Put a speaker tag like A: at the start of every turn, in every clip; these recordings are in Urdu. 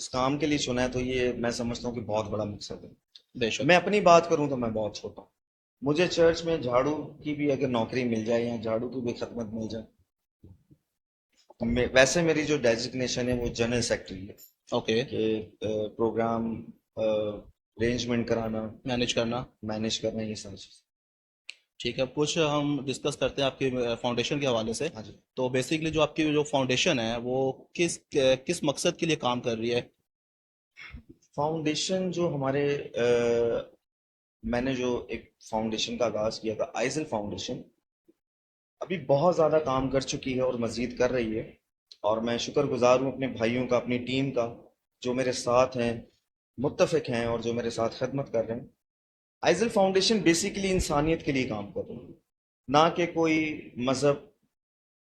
A: اس کام کے لیے چنا ہے تو یہ میں سمجھتا ہوں کہ بہت بڑا مقصد ہے.
B: بے شک.
A: میں اپنی بات کروں تو میں بہت چھوٹا ہوں. مجھے چرچ میں جھاڑو کی بھی اگر نوکری مل جائے یا جھاڑو کی بھی خدمت مل جائے، ویسے میری جو ڈیزگنیشن ہے وہ جنرل سیکرٹری ہے،
B: اوکے.
A: کہ پروگرام ارینجمنٹ کرانا،
B: مینیج کرنا.
A: مینیج کرنا، یہ ساری چیز.
B: ٹھیک ہے، کچھ ہم ڈسکس کرتے ہیں آپ کے فاؤنڈیشن کے حوالے سے.
A: ہاں جی.
B: تو بیسیکلی جو آپ کی جو فاؤنڈیشن ہے وہ کس مقصد کے لیے کام کر رہی ہے؟
A: فاؤنڈیشن جو ہمارے میں نے جو ایک فاؤنڈیشن کا آغاز کیا تھا، آئزل فاؤنڈیشن، ابھی بہت زیادہ کام کر چکی ہے اور مزید کر رہی ہے. اور میں شکر گزار ہوں اپنے بھائیوں کا، اپنی ٹیم کا، جو میرے ساتھ ہیں، متفق ہیں اور جو میرے ساتھ خدمت کر رہے ہیں. آئزل فاؤنڈیشن بیسیکلی انسانیت کے لیے کام کر رہی ہے، نہ کہ کوئی مذہب،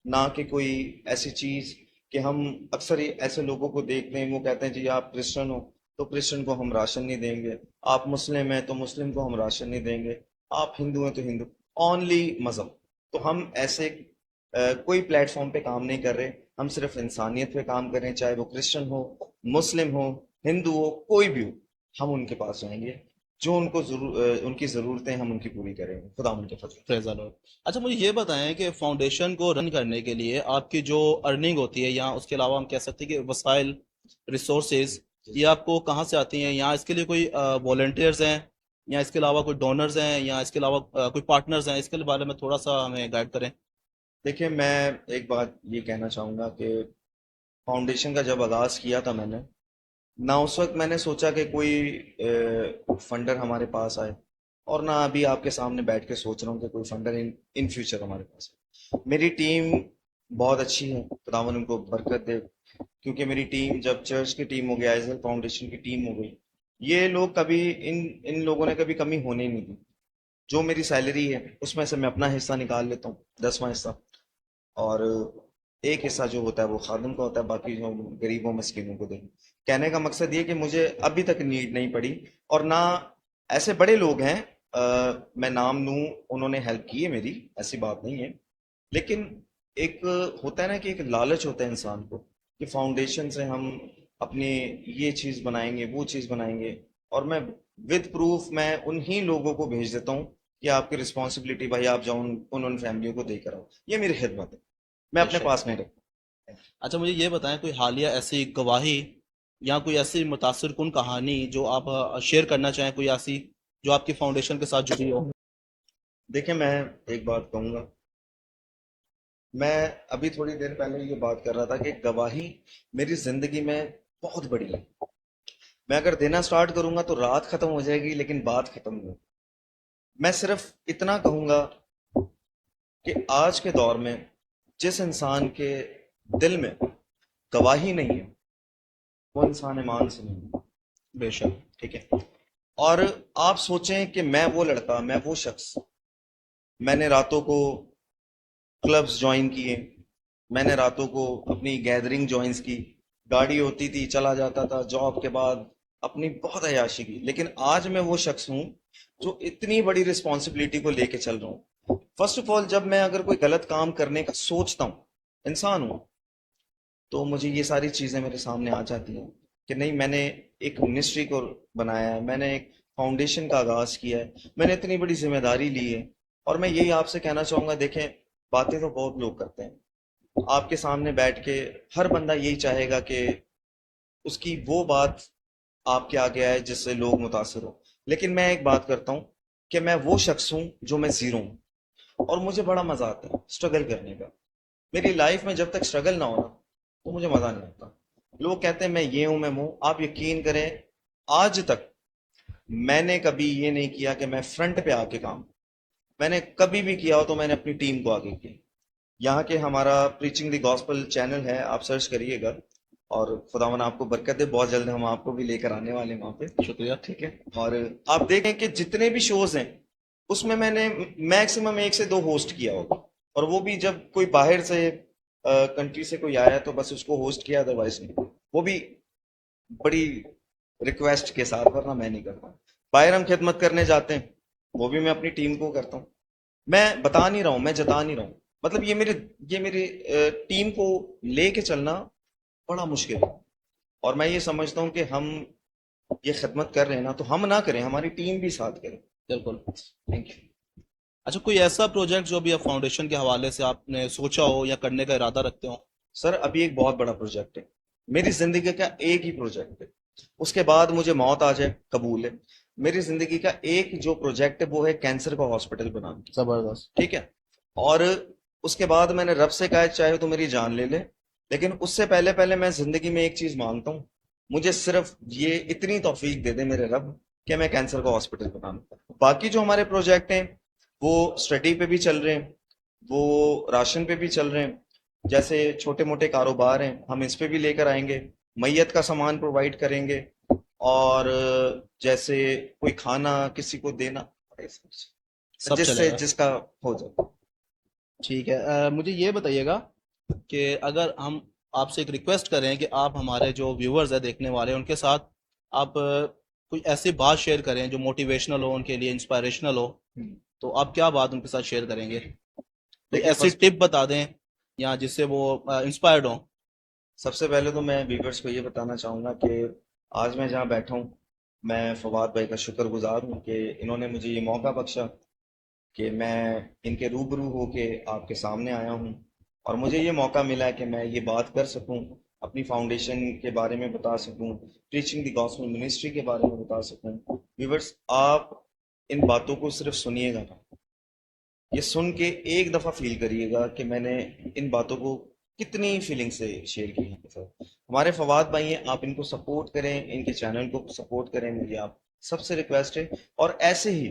A: نہ کہ کوئی ایسی چیز کہ ہم اکثر ایسے لوگوں کو دیکھتے ہیں، وہ کہتے ہیں جی آپ کرسچن ہو تو کرسچن کو ہم راشن نہیں دیں گے، آپ مسلم ہیں تو مسلم کو ہم راشن نہیں دیں گے، آپ ہندو ہیں تو ہندو، اونلی مذہب. تو ہم ایسے کوئی پلیٹ فارم پہ کام نہیں کر رہے، ہم صرف انسانیت پہ کام کر رہے ہیں. چاہے وہ کرسچن ہو، مسلم ہو، ہندو ہو، کوئی بھی ہو، ہم ان کے پاس جائیں گے، جو ان کو ان کی ضرورتیں ہم ان کی پوری کریں گے، خدا ان کے فضل.
B: پریز دی لارڈ. اچھا مجھے یہ بتائیں کہ فاؤنڈیشن کو رن کرنے کے لیے آپ کی جو ارننگ ہوتی ہے، یا اس کے علاوہ ہم کہہ سکتے ہیں کہ وسائل، ریسورسز، یہ آپ کو کہاں سے آتی ہیں؟ یا اس کے لیے کوئی والنٹیئرز ہیں، یا اس کے علاوہ کوئی ڈونرز ہیں، یا اس کے علاوہ کوئی پارٹنرز ہیں؟ اس کے بارے میں تھوڑا سا ہمیں گائیڈ کریں.
A: دیکھیں، میں ایک بات یہ کہنا چاہوں گا کہ فاؤنڈیشن کا جب آغاز کیا تھا میں نے، نہ اس وقت میں نے سوچا کہ کوئی فنڈر ہمارے پاس آئے، اور نہ ابھی آپ کے سامنے بیٹھ کے سوچ رہا ہوں کہ کوئی فنڈر ان فیوچر ہمارے پاس ہے. میری ٹیم بہت اچھی ہے، خداوند ان کو برکت دے، کیونکہ میری ٹیم جب چرچ کی ٹیم ہو گئی، آئزل فاؤنڈیشن کی ٹیم ہو گئی، یہ لوگ کبھی ان لوگوں نے کبھی کمی ہونے نہیں دی. جو میری سیلری ہے اس میں سے میں اپنا حصہ نکال لیتا ہوں، 10واں حصہ، اور ایک حصہ جو ہوتا ہے وہ خادم کا ہوتا ہے، باقی جو غریبوں مسکینوں کو دیں. کہنے کا مقصد یہ کہ مجھے ابھی تک نیڈ نہیں پڑی، اور نہ ایسے بڑے لوگ ہیں میں نام لوں، انہوں نے ہیلپ کی ہے میری، ایسی بات نہیں ہے. لیکن ایک ہوتا ہے نا کہ ایک لالچ ہوتا ہے انسان کو کہ فاؤنڈیشن سے ہم اپنی یہ چیز بنائیں گے، وہ چیز بنائیں گے، اور میں ود پروف میں انہی لوگوں کو بھیج دیتا ہوں کہ آپ کی رسپانسبلٹی بھائی آپ جاؤ ان فیملیوں کو دے کر آؤ. یہ میری خدمت ہے، میں اپنے پاس نہیں رکھتا.
B: اچھا مجھے یہ بتائیں کوئی حالیہ ایسی گواہی یا کوئی ایسی متاثر کن کہانی جو آپ شیئر کرنا چاہیں، کوئی ایسی جو آپ کی فاؤنڈیشن کے ساتھ جڑی ہو.
A: دیکھیں، میں ایک بات کہوں گا، میں ابھی تھوڑی دیر پہلے یہ بات کر رہا تھا کہ گواہی میری زندگی میں بہت بڑی ہے. میں اگر دینا سٹارٹ کروں گا تو رات ختم ہو جائے گی، لیکن بات ختم نہیں. میں صرف اتنا کہوں گا کہ آج کے دور میں جس انسان کے دل میں گواہی نہیں ہے وہ انسان ایمان سے نہیں ہے.
B: بے شک.
A: ٹھیک ہے؟ اور آپ سوچیں کہ میں وہ لڑکا، میں وہ شخص، میں نے راتوں کو کلبز جوائن کیے، میں نے راتوں کو اپنی گیدرنگ جوائنز کی، گاڑی ہوتی تھی چلا جاتا تھا، جاب کے بعد اپنی بہت عیاشی کی. لیکن آج میں وہ شخص ہوں جو اتنی بڑی رسپانسبلٹی کو لے کے چل رہا ہوں. فرسٹ آف آل، جب میں اگر کوئی غلط کام کرنے کا سوچتا ہوں، انسان ہوں، تو مجھے یہ ساری چیزیں میرے سامنے آ جاتی ہیں کہ نہیں، میں نے ایک منسٹری کو بنایا ہے، میں نے ایک فاؤنڈیشن کا آغاز کیا ہے، میں نے اتنی بڑی ذمہ داری لی ہے. اور میں یہی آپ سے کہنا چاہوں گا، دیکھیں باتیں تو بہت لوگ کرتے ہیں، آپ کے سامنے بیٹھ کے ہر بندہ یہی چاہے گا کہ اس کی وہ بات آپ کے آگے آئے جس سے لوگ متاثر ہوں. لیکن میں ایک بات کرتا ہوں کہ میں وہ شخص ہوں جو میں زیرو ہوں، اور مجھے بڑا مزہ آتا ہے اسٹرگل کرنے کا. میری لائف میں جب تک اسٹرگل نہ ہونا تو مجھے مزہ نہیں آتا. لوگ کہتے ہیں میں یہ ہوں، میں وہ، آپ یقین کریں آج تک میں نے کبھی یہ نہیں کیا کہ میں فرنٹ پہ آ کے کام، میں نے کبھی بھی کیا ہو تو میں نے اپنی ٹیم کو آگے کیا. یہاں کے ہمارا پریچنگ دی گاسپل چینل ہے، آپ سرچ کریے گا، اور خداوند آپ کو برکت دے، بہت جلد ہم آپ کو بھی لے کر آنے والے ہیں وہاں پہ.
B: شکریہ.
A: ٹھیک ہے؟ اور آپ دیکھیں کہ جتنے بھی شوز ہیں اس میں میں نے میکسیمم 1 سے 2 ہوسٹ کیا ہوگا، اور وہ بھی جب کوئی باہر سے کنٹری سے کوئی آیا تو بس اس کو ہوسٹ کیا، ادروائز نہیں، وہ بھی بڑی ریکویسٹ کے ساتھ، ورنہ میں نہیں کرتا. باہر ہم خدمت کرنے جاتے ہیں، وہ بھی میں اپنی ٹیم کو کرتا ہوں. میں بتا نہیں رہا ہوں، میں جتا نہیں رہا ہوں، مطلب یہ میری ٹیم کو لے کے چلنا بڑا مشکل ہے. اور میں یہ سمجھتا ہوں کہ ہم یہ خدمت کر رہے ہیں نا تو ہم نہ کریں، ہماری ٹیم بھی ساتھ کرے.
B: بالکل.
A: Thank you.
B: اچھا، کوئی ایسا پروجیکٹ جو بھی آپ فاؤنڈیشن کے حوالے سے آپ نے سوچا ہو یا کرنے کا ارادہ رکھتے ہو؟
A: سر ابھی ایک بہت بڑا پروجیکٹ ہے، میری زندگی کا ایک ہی پروجیکٹ ہے، اس کے بعد مجھے موت آ جائے قبول ہے. میری زندگی کا ایک جو پروجیکٹ ہے وہ ہے کینسر کا ہاسپٹل بنانا.
B: زبردست.
A: ٹھیک ہے. اور اس کے بعد میں نے رب سے کہا چاہے تو میری جان لے لے، لیکن اس سے پہلے میں زندگی میں ایک چیز مانگتا ہوں، مجھے صرف یہ اتنی توفیق دے دے میرے رب کہ میں کینسر کا ہاسپٹل بناؤں. باقی جو ہمارے پروجیکٹ ہیں وہ اسٹڈی پہ بھی چل رہے ہیں، وہ راشن پہ بھی چل رہے ہیں، جیسے چھوٹے موٹے کاروبار ہیں ہم اس پہ بھی لے کر آئیں گے، میت کا سامان پرووائڈ کریں گے، اور جیسے کوئی کھانا کسی کو دینا،
B: سب
A: جس
B: چلے
A: سے
B: گا.
A: جس کا ہو جائے.
B: ٹھیک ہے. مجھے یہ بتائیے گا کہ اگر ہم آپ سے ایک ریکویسٹ کریں کہ آپ ہمارے جو ویورز ہیں دیکھنے والے ان کے ساتھ آپ کوئی ایسی بات شیئر کریں جو موٹیویشنل ہو، ان کے لیے انسپائریشنل ہو، تو آپ کیا بات ان کے ساتھ شیئر کریں گے؟ کوئی
A: دیکھیں
B: ایسی ٹپ بتا دیں یا جس سے وہ انسپائرڈ ہوں.
A: سب سے پہلے تو میں ویورز کو یہ بتانا چاہوں گا کہ آج میں جہاں بیٹھا ہوں میں فواد بھائی کا شکر گزار ہوں کہ انہوں نے مجھے یہ موقع بخشا کہ میں ان کے روبرو ہو کے آپ کے سامنے آیا ہوں، اور مجھے یہ موقع ملا کہ میں یہ بات کر سکوں، اپنی فاؤنڈیشن کے بارے میں بتا سکوں، پریچنگ دی گاسپل منسٹری کے بارے میں بتا سکوں. ویورز آپ ان باتوں کو صرف سنیے گا، یہ سن کے ایک دفعہ فیل کریے گا کہ میں نے ان باتوں کو کتنی فیلنگ سے شیئر کی ہے. ہمارے فواد بھائی ہیں، آپ ان کو سپورٹ کریں، ان کے چینل کو سپورٹ کریں، مجھے آپ سب سے ریکویسٹ ہے. اور ایسے ہی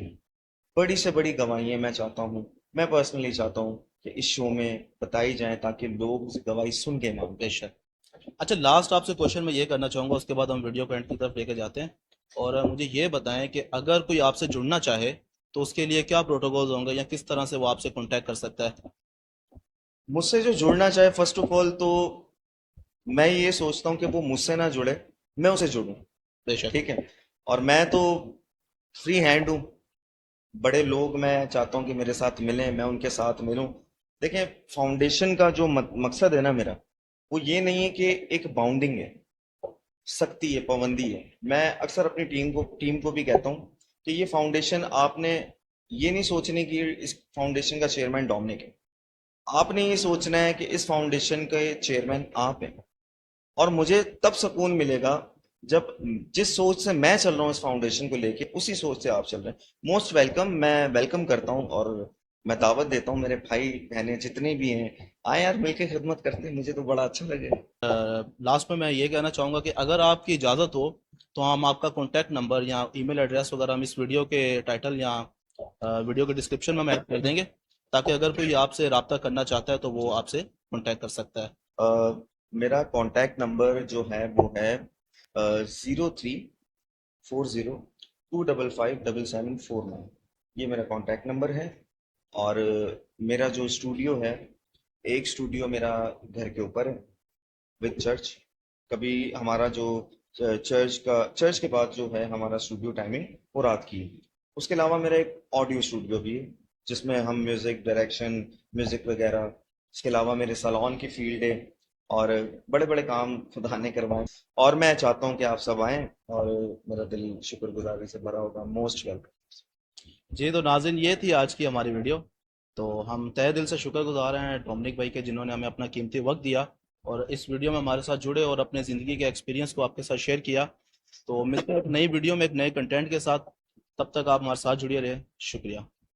A: بڑی سے بڑی گواہیاں میں چاہتا ہوں، میں پرسنلی چاہتا ہوں کہ اس شو میں بتائی جائیں تاکہ لوگ اس گواہی سن کے مانگیں.
B: بے شک. اچھا، لاسٹ آپ سے کوشچن میں یہ کرنا چاہوں گا، اس کے بعد ہم ویڈیو کو اینڈ کی طرف لے کے جاتے ہیں. اور مجھے یہ بتائیں کہ اگر کوئی آپ سے جڑنا چاہے تو اس کے لیے کیا پروٹوکولز ہوں گے یا کس طرح سے وہ آپ سے کانٹیکٹ کر سکتا ہے؟
A: مجھ سے جو جڑنا چاہے فرسٹ آف آل تو میں یہ سوچتا ہوں کہ وہ مجھ سے نہ جڑے، میں اسے جڑوں.
B: بے شک.
A: ٹھیک ہے. اور میں تو فری ہینڈ ہوں، بڑے لوگ میں چاہتا ہوں کہ میرے ساتھ ملیں، میں ان کے ساتھ ملوں. دیکھیں فاؤنڈیشن کا جو مقصد ہے نا میرا، وہ یہ نہیں ہے کہ ایک باؤنڈنگ ہے، سختی ہے، پابندی ہے. میں اکثر اپنی ٹیم کو بھی کہتا ہوں کہ یہ فاؤنڈیشن آپ نے یہ نہیں سوچنی کہ اس فاؤنڈیشن کا چیئرمین ڈومنک ہے، آپ نے یہ سوچنا ہے کہ اس فاؤنڈیشن کے چیئرمین آپ ہیں. اور مجھے تب سکون ملے گا جب جس سوچ سے میں چل رہا ہوں اس فاؤنڈیشن کو لے کے اسی سوچ سے آپ چل رہے ہیں. موسٹ ویلکم، میں ویلکم کرتا ہوں اور میں دعوت دیتا ہوں میرے بھائی بہنیں جتنے بھی ہیں، آئیں یار مل کے خدمت کرتے ہیں، مجھے تو بڑا اچھا لگے.
B: لاسٹ میں یہ کہنا چاہوں گا کہ اگر آپ کی اجازت ہو تو ہم آپ کا کانٹیکٹ نمبر یا ای میل ایڈریس وغیرہ ہم اس ویڈیو کے ٹائٹل یا ویڈیو کے ڈسکرپشن میں ایڈ کر دیں گے، تاکہ اگر کوئی آپ سے رابطہ کرنا چاہتا ہے تو وہ آپ سے کانٹیکٹ کر سکتا ہے.
A: میرا کانٹیکٹ نمبر جو ہے وہ ہے 0340255779، یہ میرا کانٹیکٹ نمبر ہے. اور میرا جو اسٹوڈیو ہے، ایک اسٹوڈیو میرا گھر کے اوپر ہے وتھ چرچ. کبھی ہمارا جو چرچ کے بعد جو ہے ہمارا اسٹوڈیو ٹائمنگ وہ رات کی ہے. اس کے علاوہ میرا ایک آڈیو اسٹوڈیو بھی ہے جس میں ہم میوزک ڈائریکشن، میوزک وغیرہ، اس کے علاوہ میرے سالون کی فیلڈ ہے اور بڑے بڑے کام خدا نے کروائے. اور میں چاہتا ہوں کہ آپ سب آئیں اور میرا دل شکر گزاری سے بھرا ہوگا. Most welcome.
B: جی تو ناظرین، یہ تھی آج کی ہماری ویڈیو. تو ہم تہہ دل سے شکر گزار ہیں ڈومنک بھائی کے، جنہوں نے ہمیں اپنا قیمتی وقت دیا اور اس ویڈیو میں ہمارے ساتھ جڑے اور اپنے زندگی کے ایکسپیرینس کو آپ کے ساتھ شیئر کیا. تو ملتے ہیں ایک نئی ویڈیو میں ایک نئے کنٹینٹ کے ساتھ، تب تک آپ ہمارے ساتھ جڑے رہے. شکریہ.